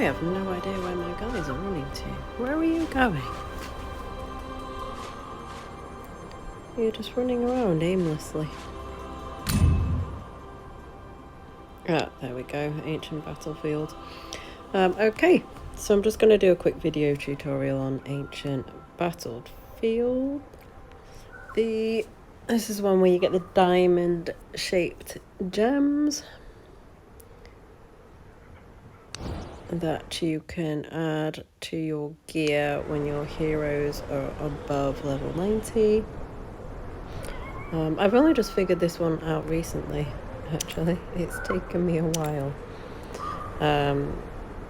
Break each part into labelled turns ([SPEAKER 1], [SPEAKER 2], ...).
[SPEAKER 1] I have no idea where my guys are running to. Where are you going? You're just running around aimlessly. Ah, there we go. Ancient battlefield. Okay, so I'm just going to do a quick video tutorial on ancient battlefield. This is one where you get the diamond-shaped gems that you can add to your gear when your heroes are above level 90. I've only just figured this one out recently, actually. It's taken me a while.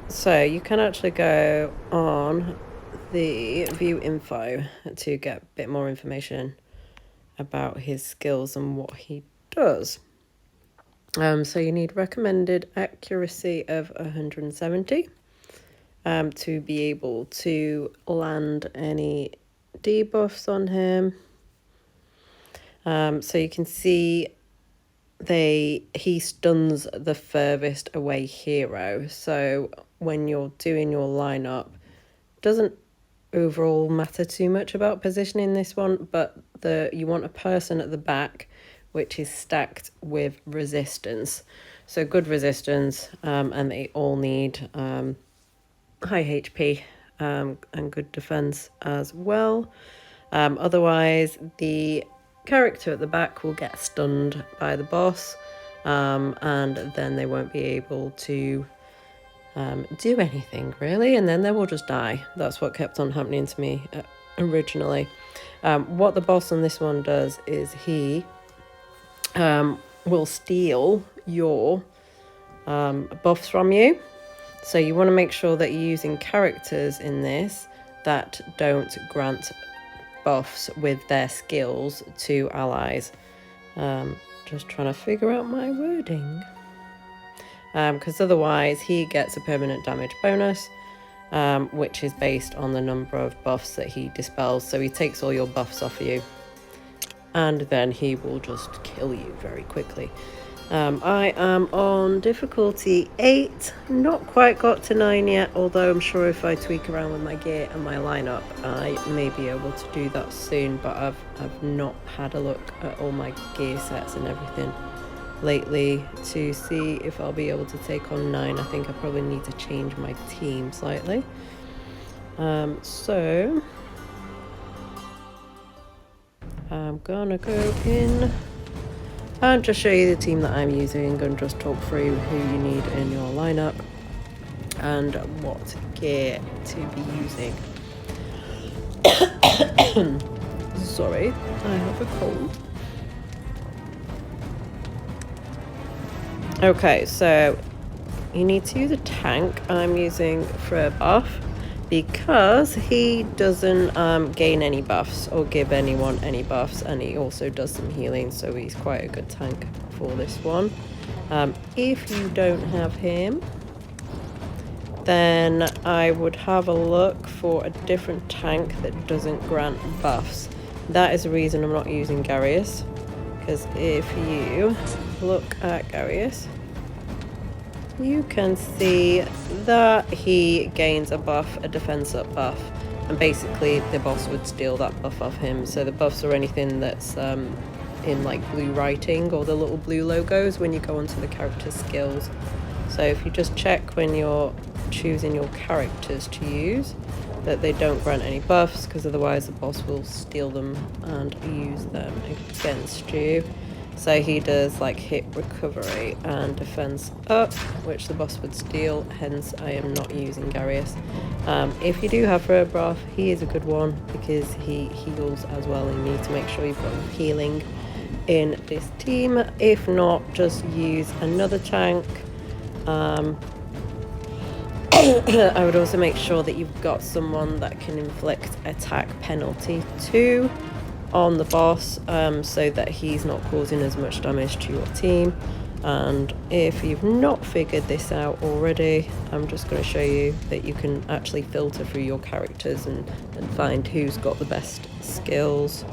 [SPEAKER 1] So you can actually go on the view info to get a bit more information about his skills and what he does. So you need recommended accuracy of 170 to be able to land any debuffs on him. So you can see he stuns the furthest away hero. So when you're doing your lineup, doesn't overall matter too much about positioning this one, but you want a person at the back which is stacked with resistance. So good resistance, and they all need high HP and good defense as well. Otherwise, the character at the back will get stunned by the boss, and then they won't be able to do anything really, and then they will just die. That's what kept on happening to me originally. What the boss on this one does is he will steal your buffs from you. So you want to make sure that you're using characters in this that don't grant buffs with their skills to allies. Just trying to figure out my wording. Because otherwise he gets a permanent damage bonus, which is based on the number of buffs that he dispels. So he takes all your buffs off you, and then he will just kill you very quickly. I am on difficulty 8, not quite got to 9 yet, although I'm sure if I tweak around with my gear and my lineup, I may be able to do that soon, but I've not had a look at all my gear sets and everything lately to see if I'll be able to take on 9. I think I probably need to change my team slightly. So I'm gonna go in and just show you the team that I'm using and just talk through who you need in your lineup and what gear to be using. Sorry, I have a cold. Okay, so you need to use a tank. I'm using for a buff because he doesn't gain any buffs or give anyone any buffs, and he also does some healing, so he's quite a good tank for this one. If you don't have him, then I would have a look for a different tank that doesn't grant buffs. That is the reason I'm not using Garius, because if you look at Garius, you can see that he gains a buff, a defense up buff, and basically the boss would steal that buff off him. So the buffs are anything that's in like blue writing or the little blue logos when you go onto the character skills. So if you just check when you're choosing your characters to use that they don't grant any buffs, because otherwise the boss will steal them and use them against you. So he does like hit recovery and defense up, which the boss would steal, hence I am not using Garius. If you do have Buff, he is a good one because he heals as well, and you need to make sure you've got healing in this team. If not, just use another tank. I would also make sure that you've got someone that can inflict attack penalty too on the boss, so that he's not causing as much damage to your team. And if you've not figured this out already, I'm just going to show you that you can actually filter through your characters and find who's got the best skills.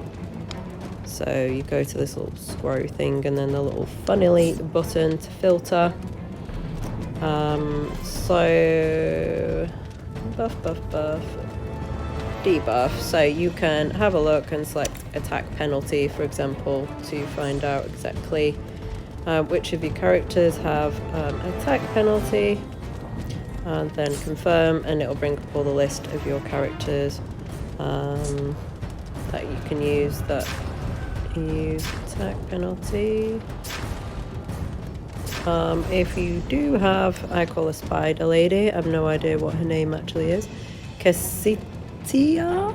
[SPEAKER 1] So you go to this little square thing and then the little funnily button to filter, So buff, debuff. So you can have a look and select attack penalty, for example, to find out exactly which of your characters have attack penalty, and then confirm, and it'll bring up all the list of your characters that you can use that use attack penalty. If you do have, I call a spider lady, I have no idea what her name actually is, Cassitia.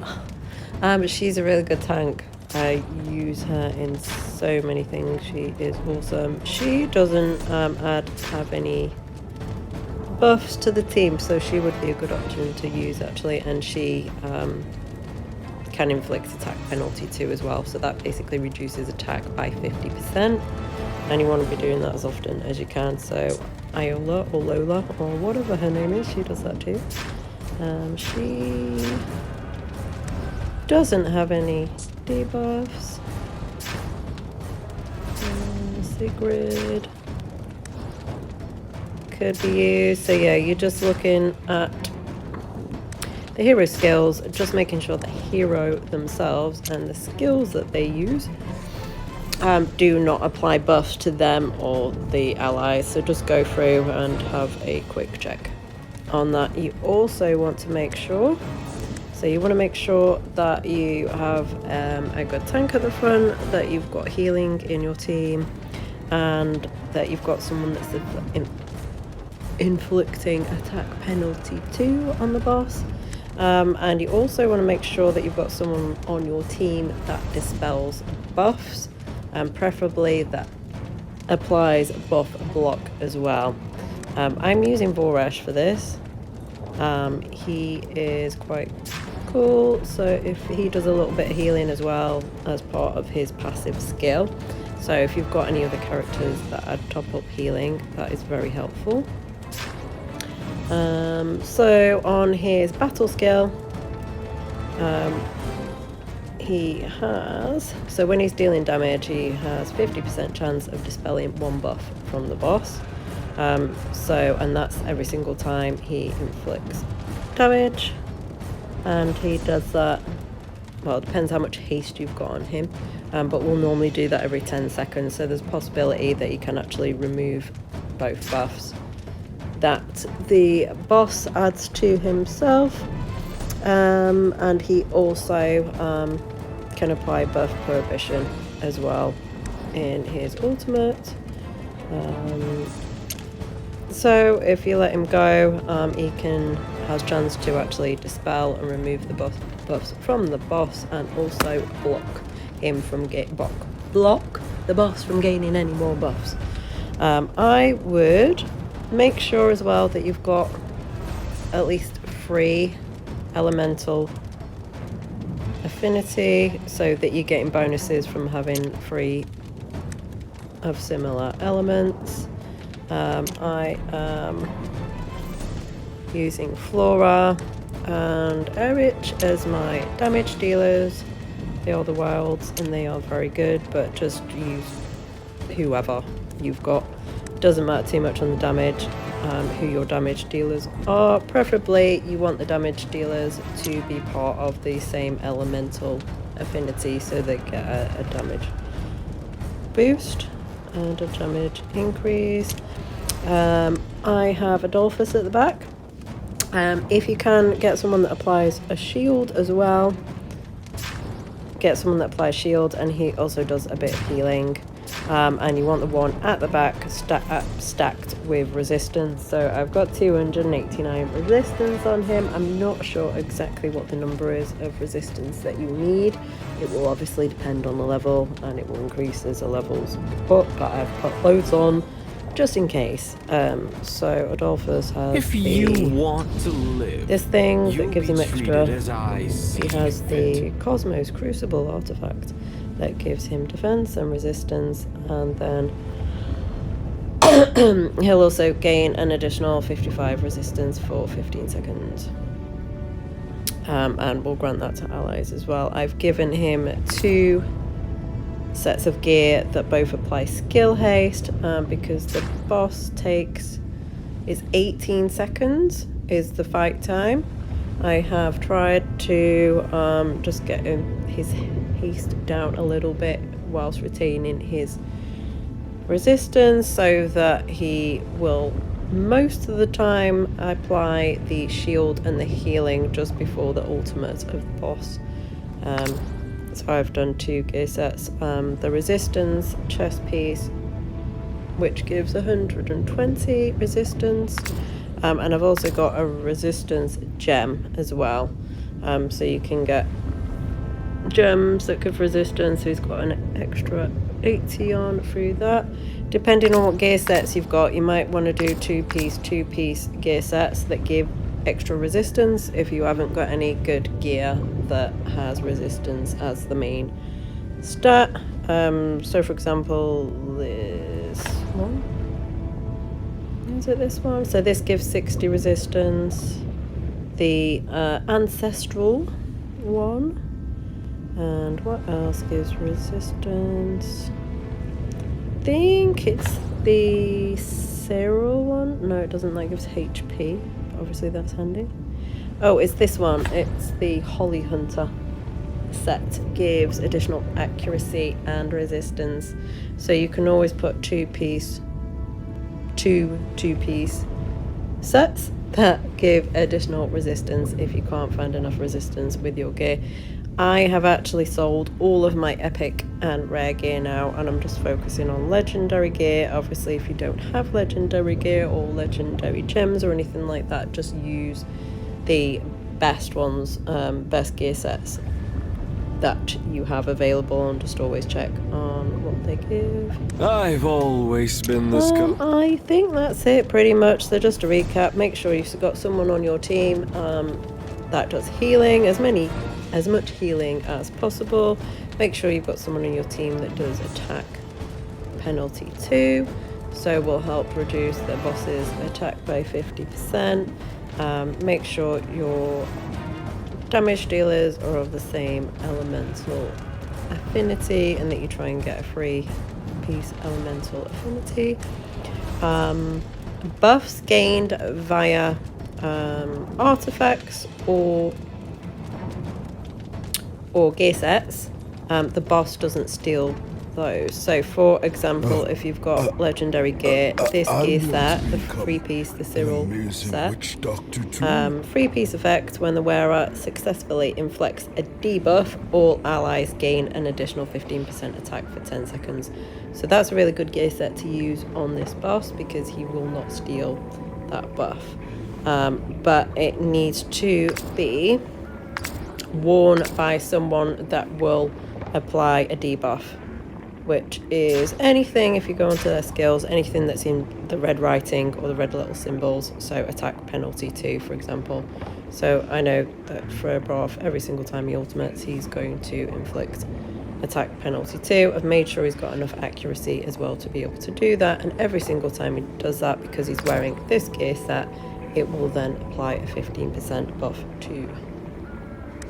[SPEAKER 1] She's a really good tank. I use her in so many things. She is awesome. She doesn't have any buffs to the team, so she would be a good option to use actually, and she can inflict attack penalty too as well, so that basically reduces attack by 50%, and you want to be doing that as often as you can. So Iola or Lola or whatever her name is, she does that too. She doesn't have any debuffs. Sigrid could be used. So yeah, you're just looking at the hero skills, just making sure the hero themselves and the skills that they use do not apply buffs to them or the allies. So just go through and have a quick check on that. You also want to make sure, so you want to make sure that you have a good tank at the front, that you've got healing in your team, and that you've got someone that's inflicting attack penalty too on the boss. And you also want to make sure that you've got someone on your team that dispels buffs, and preferably that applies buff block as well. I'm using Voresh for this. He is quite cool, so if he does a little bit of healing as well as part of his passive skill. So if you've got any other characters that add top up healing, that is very helpful. So on his battle skill, he has, so when he's dealing damage, he has 50% chance of dispelling one buff from the boss. And that's every single time he inflicts damage, and he does that, well, it depends how much haste you've got on him, but we'll normally do that every 10 seconds, so there's a possibility that you can actually remove both buffs that the boss adds to himself, and he also can apply buff prohibition as well in his ultimate. So if you let him go, he has chance to actually dispel and remove the buffs from the boss, and also block him from block the boss from gaining any more buffs. I would make sure as well that you've got at least 3 elemental affinity, so that you're getting bonuses from having 3 of similar elements. I am using Flora and Erich as my damage dealers. They are the wilds and they are very good, but just use whoever you've got. Doesn't matter too much on the damage, who your damage dealers are. Preferably you want the damage dealers to be part of the same elemental affinity, so they get a damage boost and a damage increase. I have Adolphus at the back. If you can, get someone that applies a shield as well. Get someone that applies shield, and he also does a bit of healing. And you want the one at the back stacked with resistance. So I've got 289 resistance on him. I'm not sure exactly what the number is of resistance that you need. It will obviously depend on the level, and it will increase as the levels put, but I've put loads on just in case. So Adolphus has this thing that gives him extra. He has the Cosmos Crucible artifact that gives him defense and resistance, and then he'll also gain an additional 55 resistance for 15 seconds. And we'll grant that to allies as well. I've given him 2 sets of gear that both apply skill haste, because the boss takes It's 18 seconds is the fight time. I have tried to just get his haste down a little bit whilst retaining his resistance so that he will most of the time apply the shield and the healing just before the ultimate of the boss. So I've done 2 gear sets. The resistance chest piece, which gives 120 resistance, and I've also got a resistance gem as well. So you can get gems that give resistance, so he's got an extra 80 on through that. Depending on what gear sets you've got, you might want to do two piece gear sets that give extra resistance if you haven't got any good gear that has resistance as the main stat. So for example, this one, is it this one? So this gives 60 resistance. The ancestral one, and what else gives resistance? I think it's the Cyril one. No, it doesn't. That gives HP. Obviously that's handy. Oh, it's this one. It's the Holly Hunter set. Gives additional accuracy and resistance. So you can always put two-piece sets that give additional resistance if you can't find enough resistance with your gear. I have actually sold all of my epic and rare gear now, and I'm just focusing on legendary gear. Obviously, if you don't have legendary gear or legendary gems or anything like that, just use the best ones, best gear sets that you have available, and just always check on what they give.
[SPEAKER 2] I've always been this guy.
[SPEAKER 1] I think that's it pretty much. So just to recap, make sure you've got someone on your team that does healing, as much healing as possible. Make sure you've got someone in your team that does attack penalty 2, so will help reduce the boss's attack by 50%. Make sure your damage dealers are of the same elemental affinity, and that you try and get a free piece elemental affinity. Buffs gained via artifacts or gear sets, the boss doesn't steal those. So for example, if you've got legendary gear, this gear set, the 3-piece, the Cyril set, 3-piece effect: when the wearer successfully inflicts a debuff, all allies gain an additional 15% attack for 10 seconds. So that's a really good gear set to use on this boss because he will not steal that buff. But it needs to be worn by someone that will apply a debuff, which is anything, if you go onto their skills, anything that's in the red writing or the red little symbols. So attack penalty 2, for example. So I know that for Broth, every single time he ultimates, he's going to inflict attack penalty 2. I've made sure he's got enough accuracy as well to be able to do that, and every single time he does that, because he's wearing this gear set, it will then apply a 15% buff to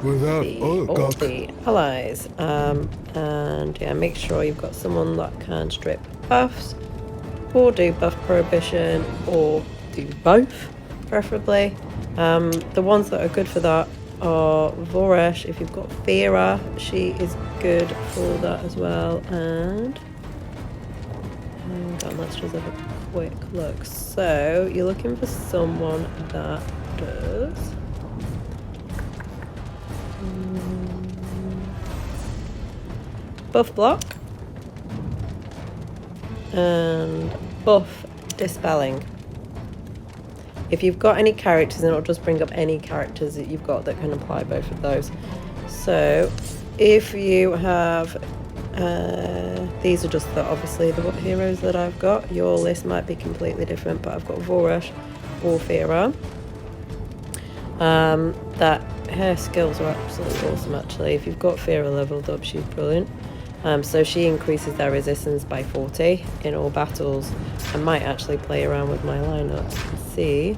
[SPEAKER 1] all the allies. And yeah, make sure you've got someone that can strip buffs or do buff prohibition or do both, preferably. The ones that are good for that are Voresh. If you've got Vera, she is good for that as well. And let's just have a quick look. So you're looking for someone that does buff block and buff dispelling. If you've got any characters, then it'll just bring up any characters that you've got that can apply both of those. So if you have these are just obviously the heroes that I've got. Your list might be completely different, but I've got Voresh or Vera. That her skills are absolutely awesome, actually. If you've got Vera leveled up, she's brilliant. So she increases their resistance by 40 in all battles. I might actually play around with my lineup and see.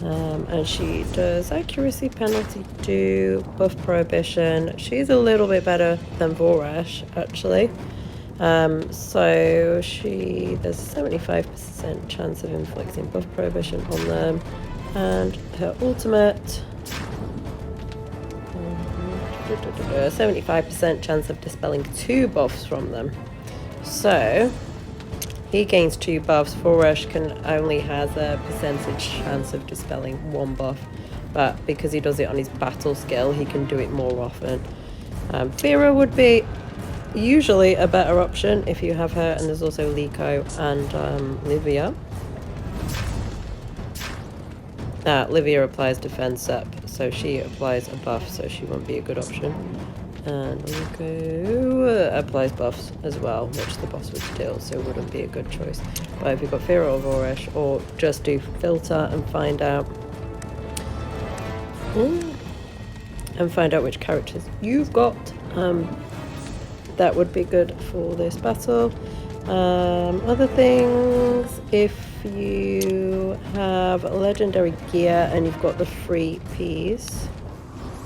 [SPEAKER 1] And she does accuracy penalty 2, buff prohibition. She's a little bit better than Voresh, actually. So there's a 75% chance of inflicting buff prohibition on them, and her ultimate, 75% chance of dispelling 2 buffs from them. So he gains 2 buffs. Foresh only has a percentage chance of dispelling 1 buff, but because he does it on his battle skill, he can do it more often. Vera would be usually a better option if you have her, and there's also Liko and Livia. Livia applies defense up, so she applies a buff, so she won't be a good option. And Liko applies buffs as well, which the boss would steal, so it wouldn't be a good choice. But if you've got Vera or Voresh, or just do filter and find out which characters you've got, that would be good for this battle. Other things, if you have legendary gear and you've got the free piece,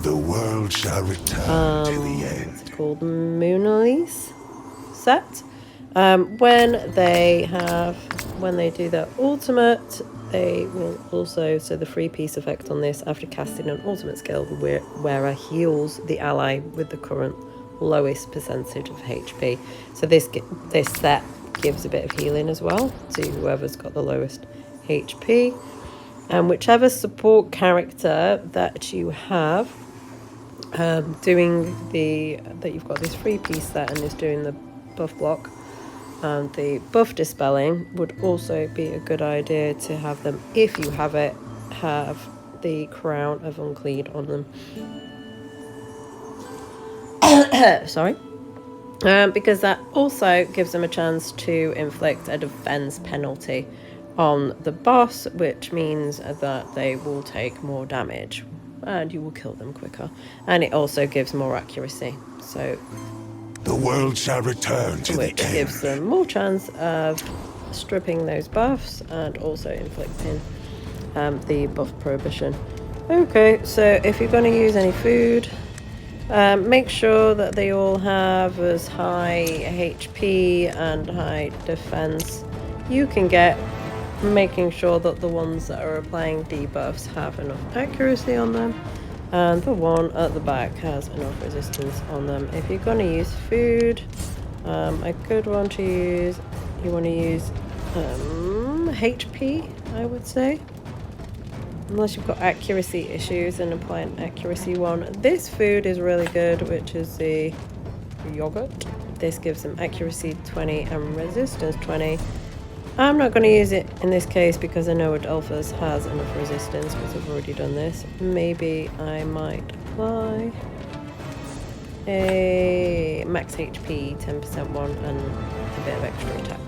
[SPEAKER 3] the world shall return to the end.
[SPEAKER 1] It's called Moonalise set. When they do their ultimate, they will also, so the free piece effect on this, after casting an ultimate skill, the wearer heals the ally with the current lowest percentage of HP. So this set gives a bit of healing as well to whoever's got the lowest HP. And whichever support character that you have that you've got this free piece set and is doing the buff block and the buff dispelling, would also be a good idea to have them, if you have it, have the Crown of Unclean on them. Sorry. Because that also gives them a chance to inflict a defense penalty on the boss, which means that they will take more damage and you will kill them quicker. And it also gives more accuracy, so
[SPEAKER 3] the world shall return to the end.
[SPEAKER 1] Which gives them more chance of stripping those buffs and also inflicting the buff prohibition. Okay, so if you're going to use any food, make sure that they all have as high HP and high defense you can get, making sure that the ones that are applying debuffs have enough accuracy on them, and the one at the back has enough resistance on them. If you're going to use food, a good one to use, you want to use HP, I would say. Unless you've got accuracy issues, and apply an accuracy one. This food is really good, which is the yogurt. This gives them accuracy 20 and resistance 20. I'm not going to use it in this case because I know Adolphus has enough resistance because I've already done this. Maybe I might apply a max HP 10% one and a bit of extra attack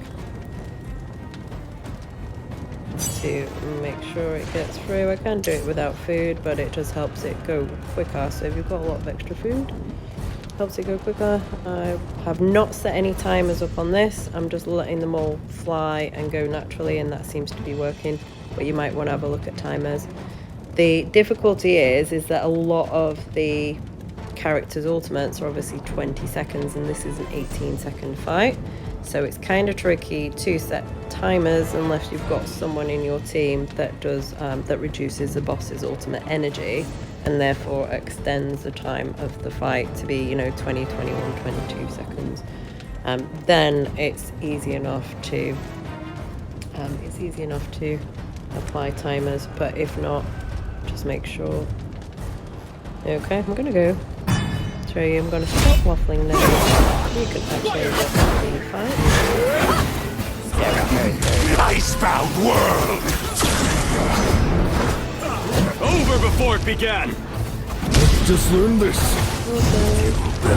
[SPEAKER 1] to make sure it gets through. I can do it without food, but it just helps it go quicker. So if you've got a lot of extra food, helps it go quicker. I have not set any timers up on this. I'm just letting them all fly and go naturally, and that seems to be working, but you might want to have a look at timers. The difficulty is that a lot of the characters' ultimates are obviously 20 seconds, and this is an 18-second fight. So it's kind of tricky to set timers unless you've got someone in your team that does that reduces the boss's ultimate energy and therefore extends the time of the fight to be, 20, 21, 22 seconds. Then it's easy enough to apply timers. But if not, just make sure. Okay, I'm gonna go show you. I'm gonna stop waffling now. You can actually watch the fight.
[SPEAKER 3] Icebound world!
[SPEAKER 2] Over before it began!
[SPEAKER 4] Just learn this.
[SPEAKER 1] Okay.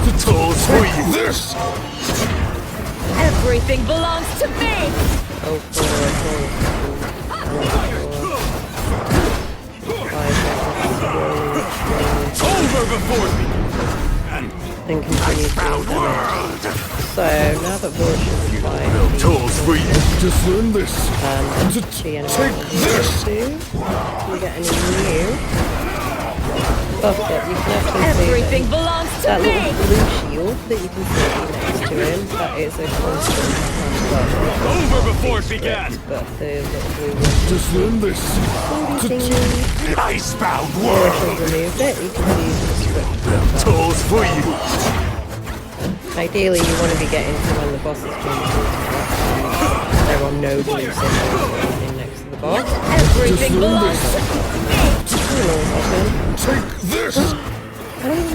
[SPEAKER 4] The tools for you. This!
[SPEAKER 5] Everything belongs to me!
[SPEAKER 2] Over before it began!
[SPEAKER 1] And continue to damage. So now that Voice is flying,
[SPEAKER 4] Tools for you. Just learn this.
[SPEAKER 1] the enemy
[SPEAKER 4] Take this.
[SPEAKER 1] do we get any new? buff it, you can actually see
[SPEAKER 5] Everything belongs to
[SPEAKER 1] that
[SPEAKER 5] me.
[SPEAKER 1] little blue shield that you can see next to him. That is a constant buff.
[SPEAKER 2] Over before it began!
[SPEAKER 1] But the little blue one.
[SPEAKER 4] Just learn this.
[SPEAKER 3] Icebound
[SPEAKER 1] If
[SPEAKER 3] world!
[SPEAKER 1] I removed it, you can see the script.
[SPEAKER 4] Tools for you.
[SPEAKER 1] Ideally, you want to be getting to when the boss is being there are no blue symbols or anything next to the boss.
[SPEAKER 5] Everything belongs to
[SPEAKER 1] Doesn't always happen.
[SPEAKER 4] Take this.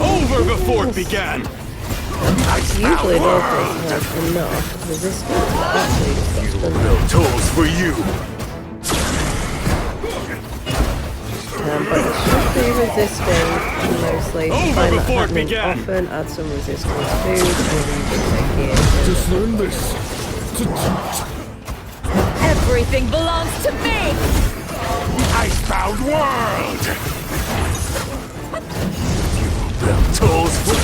[SPEAKER 2] Over before it began!
[SPEAKER 1] Usually Dolphins have enough resistance, but actually it's got stun.
[SPEAKER 4] Tools for you.
[SPEAKER 1] But it should be resisting mostly.
[SPEAKER 2] Over
[SPEAKER 1] Find that
[SPEAKER 2] before it
[SPEAKER 1] happening
[SPEAKER 2] began.
[SPEAKER 1] often, add some resistance food, or you just take gear.
[SPEAKER 4] Just learn this.
[SPEAKER 5] Everything belongs to me.
[SPEAKER 3] Icebound world!
[SPEAKER 4] Tools for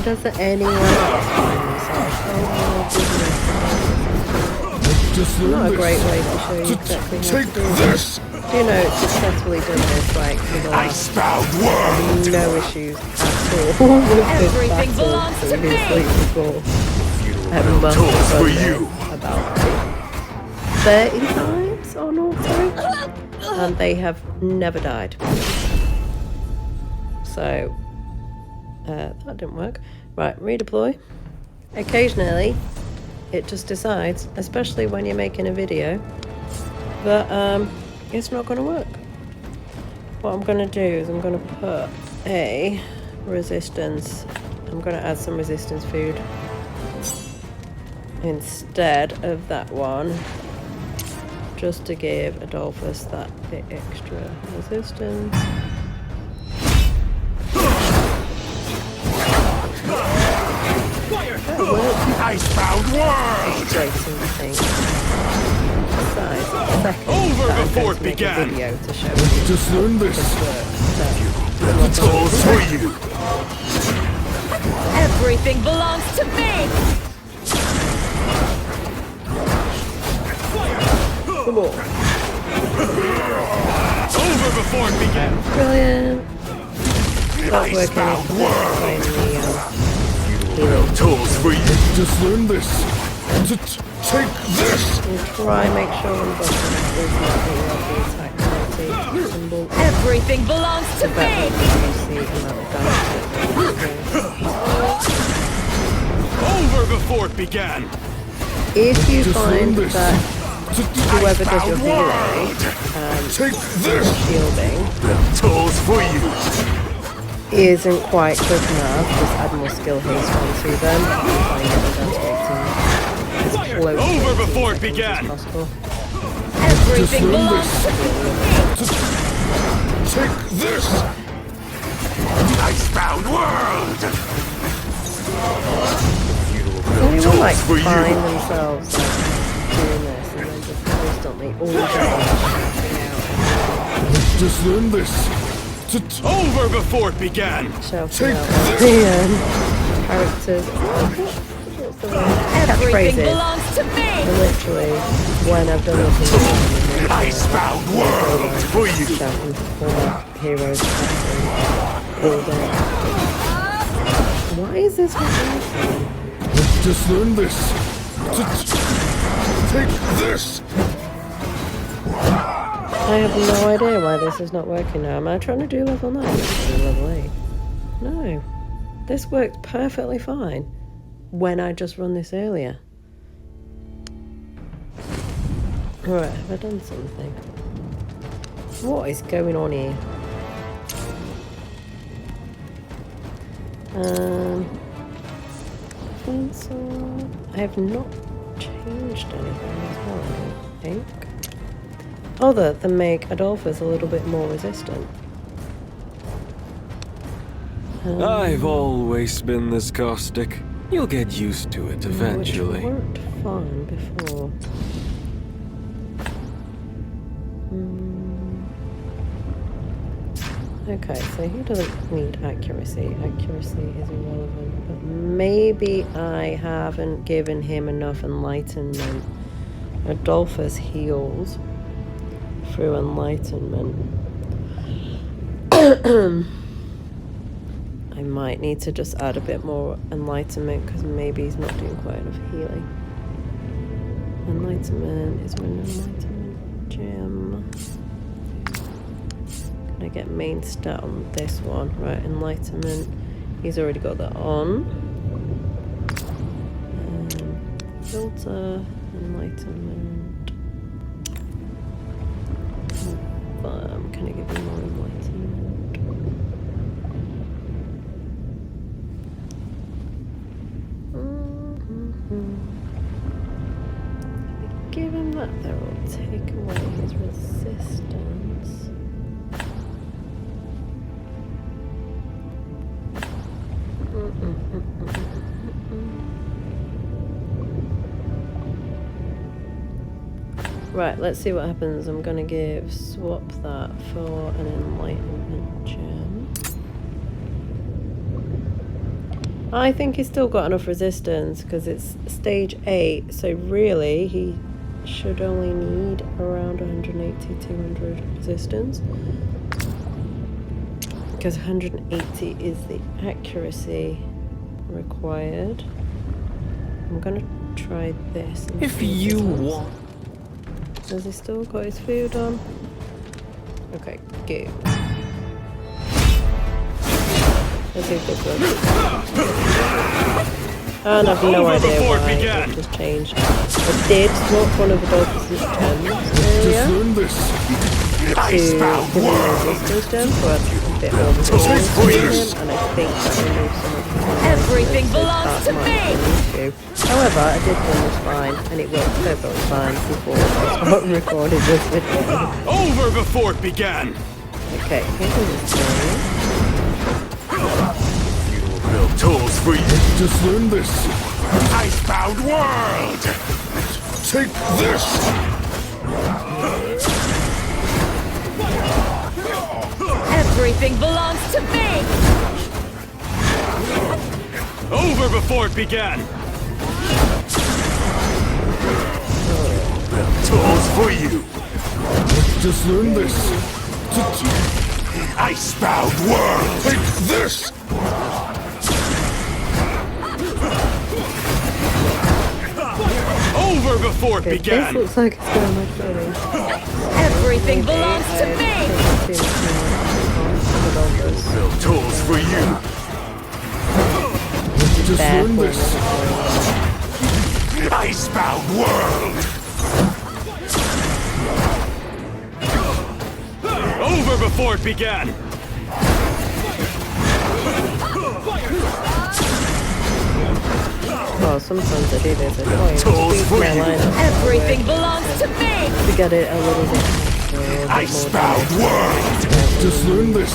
[SPEAKER 1] Does anyone else find themselves? Oh goodness.
[SPEAKER 4] just learn
[SPEAKER 1] Not a
[SPEAKER 4] this.
[SPEAKER 1] great way to show you exactly how
[SPEAKER 4] Take
[SPEAKER 1] to do it.
[SPEAKER 4] this.
[SPEAKER 1] Do you know, successfully done this like for the last
[SPEAKER 3] Icebound world!
[SPEAKER 1] no issues at all with this
[SPEAKER 5] Everything
[SPEAKER 1] battle
[SPEAKER 5] belongs to me.
[SPEAKER 1] previously before. I must
[SPEAKER 4] Tools
[SPEAKER 1] have
[SPEAKER 4] for
[SPEAKER 1] done this
[SPEAKER 4] you.
[SPEAKER 1] about 30 times on auto, and they have never died. So, that didn't work. Right, redeploy. Occasionally, it just decides, especially when you're making a video, that it's not going to work. What I'm going to do is I'm going to put a resistance. I'm going to add some resistance food instead of that one, just to give Adolphus that bit extra resistance.
[SPEAKER 3] Icebound world!
[SPEAKER 1] Great thing. Besides, second,
[SPEAKER 2] Over
[SPEAKER 1] that I'm
[SPEAKER 2] before
[SPEAKER 1] going
[SPEAKER 2] it
[SPEAKER 1] to make
[SPEAKER 2] began.
[SPEAKER 1] a video to show you
[SPEAKER 4] Just learn
[SPEAKER 1] this
[SPEAKER 4] this.
[SPEAKER 1] works.
[SPEAKER 4] Tools for you.
[SPEAKER 5] Everything belongs to me.
[SPEAKER 1] Come on.
[SPEAKER 2] Over before it began!
[SPEAKER 1] Brilliant. Stop working playing the healing.
[SPEAKER 4] Tools for you. Just learn this. Take this.
[SPEAKER 1] And try and make sure when the boss is not being able to attack penalty symbol.
[SPEAKER 5] Everything belongs to
[SPEAKER 1] That
[SPEAKER 5] me.
[SPEAKER 1] helps you see the amount of damage it does.
[SPEAKER 2] Over before it began!
[SPEAKER 1] If you
[SPEAKER 4] Just
[SPEAKER 1] find
[SPEAKER 4] learn this.
[SPEAKER 1] that whoever does your healing
[SPEAKER 4] Take this.
[SPEAKER 1] shielding
[SPEAKER 4] Tools for you.
[SPEAKER 1] isn't quite quick enough, just add more skill haste onto them and try and get them down to 18 as close
[SPEAKER 2] Over
[SPEAKER 1] to
[SPEAKER 2] before it
[SPEAKER 1] 18
[SPEAKER 2] began.
[SPEAKER 1] as possible.
[SPEAKER 5] Everything
[SPEAKER 4] learn
[SPEAKER 5] belongs
[SPEAKER 4] this.
[SPEAKER 5] to me.
[SPEAKER 4] Take this.
[SPEAKER 3] Icebound world!
[SPEAKER 1] Does anyone like
[SPEAKER 4] for you.
[SPEAKER 1] find themselves like, doing this and then just constantly all day
[SPEAKER 4] Just learn this.
[SPEAKER 2] Over before it began!
[SPEAKER 1] shouting
[SPEAKER 4] Take
[SPEAKER 1] out
[SPEAKER 4] this.
[SPEAKER 1] the characters? What's the word?
[SPEAKER 5] Everything
[SPEAKER 1] Catchphrases.
[SPEAKER 5] belongs to me.
[SPEAKER 1] And literally, when I've done this in the
[SPEAKER 3] Icebound world!
[SPEAKER 4] For you.
[SPEAKER 1] shouting all my heroes all day. Why is this happening?
[SPEAKER 4] Just learn this. Take this.
[SPEAKER 1] I have no idea why this is not working now. Am I trying to do level 9? This is level 8. No. This worked perfectly fine when I just run this earlier. Alright, have I done something? What is going on here? Pencil. I have not changed anything as well, I don't think. Other than make Adolphus a little bit more resistant.
[SPEAKER 6] I've always been this caustic. You'll get used to it eventually.
[SPEAKER 1] Which weren't fun before. Okay, so he doesn't need accuracy. Accuracy is irrelevant, but maybe I haven't given him enough enlightenment. Adolphus heals through enlightenment. I might need to just add a bit more enlightenment because maybe he's not doing quite enough healing. Enlightenment is an enlightenment gem. Can I get main stat on this one? Right, enlightenment. He's already got that on. Filter, enlightenment. Can I give you more enlightenment? Give him that, that will take away his resistance. Right, let's see what happens. I'm gonna swap that for an enlightenment gem. I think he's still got enough resistance because it's stage 8, so really he should only need around 180, 200 resistance. Because 180 is the accuracy required. I'm gonna try this.
[SPEAKER 6] If you want.
[SPEAKER 1] Has he still got his food on? Okay, go. Let's see if this works. And I've no idea why it just changed. I did swap one of the dog's gems earlier
[SPEAKER 4] Just learn this.
[SPEAKER 1] to give him a resistance gem, so I had a bit more resistance to him, and I think that removes some of the
[SPEAKER 5] Everything belongs to me!
[SPEAKER 1] However, I did run this fine, and it worked perfectly fine before I started recording this video.
[SPEAKER 2] Over before it began!
[SPEAKER 1] Okay, here's this thing.
[SPEAKER 3] Build tools for you.
[SPEAKER 4] Just learn this.
[SPEAKER 3] Icebound world!
[SPEAKER 4] Take this.
[SPEAKER 5] Everything belongs to me!
[SPEAKER 2] Over before it began!
[SPEAKER 3] Build tools for you.
[SPEAKER 4] Just learn this.
[SPEAKER 3] Icebound world!
[SPEAKER 4] Take this.
[SPEAKER 2] Over before it
[SPEAKER 1] Okay, this
[SPEAKER 2] began!
[SPEAKER 1] looks like it's going much better.
[SPEAKER 5] Everything belongs to me!
[SPEAKER 3] Build tools for you.
[SPEAKER 4] Just learn this.
[SPEAKER 3] Icebound world!
[SPEAKER 2] Over before it began!
[SPEAKER 1] Oh, sometimes I do this. I try and
[SPEAKER 3] Tools
[SPEAKER 1] tweak
[SPEAKER 3] for
[SPEAKER 1] my
[SPEAKER 3] you.
[SPEAKER 1] lineup
[SPEAKER 5] Everything belongs to me!
[SPEAKER 1] to get it a little bit faster, a bit more
[SPEAKER 3] Icebound world!
[SPEAKER 4] Just learn this.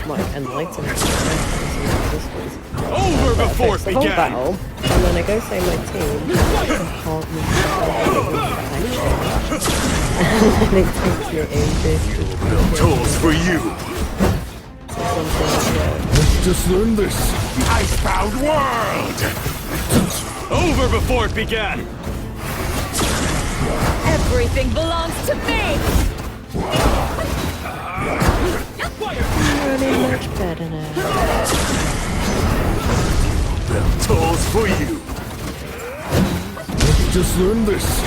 [SPEAKER 1] like enlightenment.
[SPEAKER 2] Over before it
[SPEAKER 1] The whole
[SPEAKER 2] began!
[SPEAKER 1] battle, and then I go say my team, I can't move and it takes me ages to
[SPEAKER 3] Build tools for you.
[SPEAKER 1] something.
[SPEAKER 4] Just learn this.
[SPEAKER 3] Icebound world!
[SPEAKER 2] Over before it began!
[SPEAKER 5] Everything belongs to me!
[SPEAKER 1] Running much better now.
[SPEAKER 3] Build tools for you.
[SPEAKER 4] Just learn this.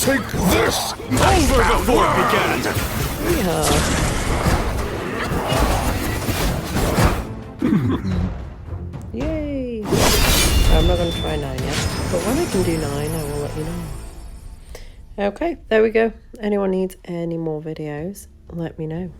[SPEAKER 4] Take this.
[SPEAKER 2] Over before it began!
[SPEAKER 1] Yeah. Yay! I'm not going to try 9 yet, but when I can do 9, I will let you know. Okay, there we go. Anyone needs any more videos, let me know.